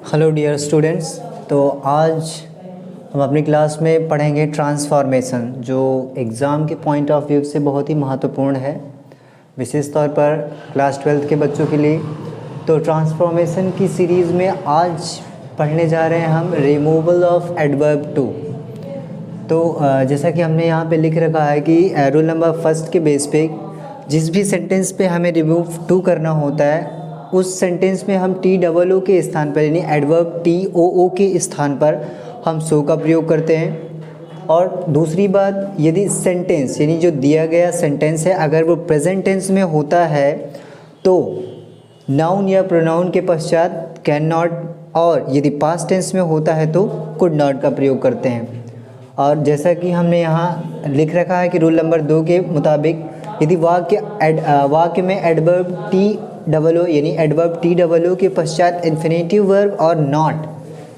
Hello dear students. तो आज हम अपनी क्लास में पढ़ेंगे ट्रांसफॉर्मेशन, जो एग्ज़ाम के पॉइंट ऑफ व्यू से बहुत ही महत्वपूर्ण है, विशेष तौर पर क्लास 12th के बच्चों के लिए। तो ट्रांसफॉर्मेशन की सीरीज़ में आज पढ़ने जा रहे हैं हम रिमूवल ऑफ एडवर्ब टू। तो जैसा कि हमने यहाँ पे लिख रखा है कि रूल नंबर फर्स्ट के बेस पे जिस भी सेंटेंस पे हमें रिमूव टू करना होता है उस सेंटेंस में हम टी डबल ओ के स्थान पर यानी एडवर्ब टी ओ ओ के स्थान पर हम सो का प्रयोग करते हैं। और दूसरी बात, यदि सेंटेंस यानी जो दिया गया सेंटेंस है अगर वो प्रेजेंट टेंस में होता है तो नाउन या प्रोनाउन के पश्चात कैन नॉट, और यदि पास्ट टेंस में होता है तो कुड नॉट का प्रयोग करते हैं। और जैसा कि हमने यहाँ लिख रखा है कि रूल नंबर 2 के मुताबिक यदि वाक्य में एडवर्ब टी डबल ओ यानी एडवर्ब टी डबल ओ के पश्चात इन्फिनेटिव वर्ब और नॉट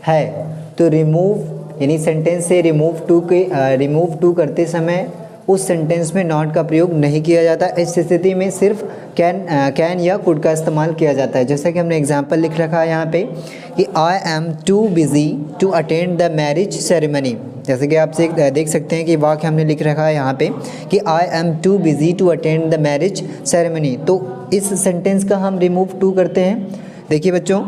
है तो रिमूव यानी सेंटेंस से रिमूव टू करते समय उस सेंटेंस में नॉट का प्रयोग नहीं किया जाता। इस स्थिति में सिर्फ कैन या कुड का इस्तेमाल किया जाता है। जैसा कि हमने एग्जांपल लिख रखा है यहाँ पे कि I am too busy to attend the marriage ceremony. जैसे कि आप देख सकते हैं कि वाक्य हमने लिख रखा है यहाँ पे कि I am too busy to attend the marriage ceremony. तो इस सेंटेंस का हम रिमूव टू करते हैं। देखिए बच्चों,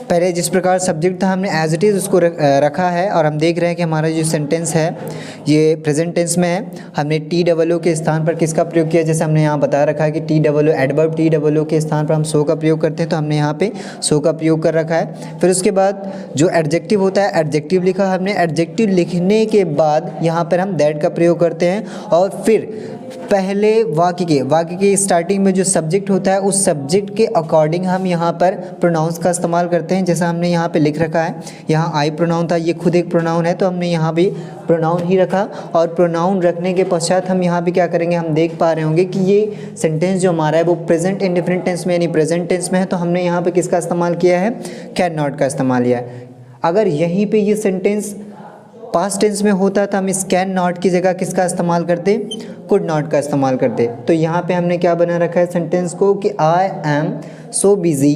पहले जिस प्रकार सब्जेक्ट था हमने एज इट इज़ उसको रखा है और हम देख रहे हैं कि हमारा जो सेंटेंस है ये प्रेजेंट टेंस में है। हमने टी डबल ओ के स्थान पर किसका प्रयोग किया, जैसे हमने यहाँ बता रखा है कि T double O adverb T double O के स्थान पर हम सो का प्रयोग करते हैं, तो हमने यहाँ पे सो का प्रयोग कर रखा है। फिर उसके बाद जो एडजेक्टिव होता है एडजेक्टिव लिखा हमने, एडजेक्टिव लिखने के बाद यहाँ पर हम दैट का प्रयोग करते हैं। और फिर पहले वाक्य के स्टार्टिंग में जो सब्जेक्ट होता है उस सब्जेक्ट के अकॉर्डिंग हम यहाँ पर प्रोनाउंस का इस्तेमाल करते हैं। जैसा हमने यहाँ पे लिख रखा है, यहाँ आई प्रोनाउन था, ये खुद एक प्रोनाउन है तो हमने यहाँ भी प्रोनाउन ही रखा। और प्रोनाउन रखने के पश्चात हम यहाँ पे क्या करेंगे, हम देख पा रहे होंगे कि ये सेंटेंस जो हमारा है वो प्रेजेंट इंडेफिनिट टेंस में यानी प्रेजेंट टेंस में है, तो हमने यहाँ पे किसका इस्तेमाल किया है, कैन नॉट का इस्तेमाल किया है। अगर यहीं पर ये सेंटेंस पास्ट टेंस में होता तो हम इस कैन नॉट की जगह किसका इस्तेमाल करते, कुड नॉट का इस्तेमाल करते। तो यहाँ पे हमने क्या बना रखा है सेंटेंस को कि आई एम सो बिजी,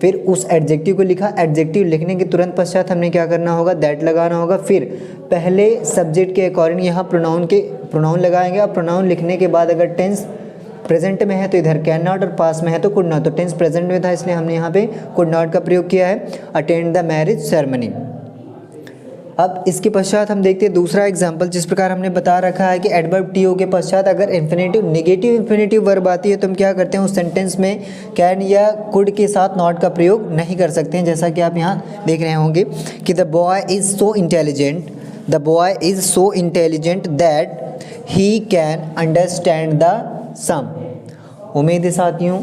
फिर उस एडजेक्टिव को लिखा, एडजेक्टिव लिखने के तुरंत पश्चात हमने क्या करना होगा, दैट लगाना होगा। फिर पहले सब्जेक्ट के अकॉर्डिंग यहाँ प्रोनाउन लगाएंगे और प्रोनाउन लिखने के बाद अगर टेंस प्रेजेंट में है तो इधर कैन नॉट और पास में है तो कुड नॉट। तो टेंस प्रेजेंट में था इसलिए हमने यहाँ पे कुड नॉट का प्रयोग किया है, अटेंड द मैरिज सेरेमनी। अब इसके पश्चात हम देखते हैं दूसरा एग्जाम्पल। जिस प्रकार हमने बता रखा है कि एडवर्ब टी ओ के पश्चात अगर नेगेटिव इन्फिनेटिव वर्ब आती है तो हम क्या करते हैं, उस सेंटेंस में कैन या कुड के साथ नॉट का प्रयोग नहीं कर सकते हैं। जैसा कि आप यहाँ देख रहे होंगे कि the boy is so intelligent that he can understand the sum. उम्मीद है साथियों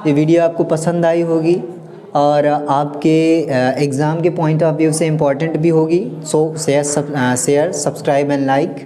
ये वीडियो आपको पसंद आई होगी और आपके एग्ज़ाम के पॉइंट ऑफ व्यू से इम्पॉर्टेंट भी होगी। सो शेयर, सब्सक्राइब एंड लाइक।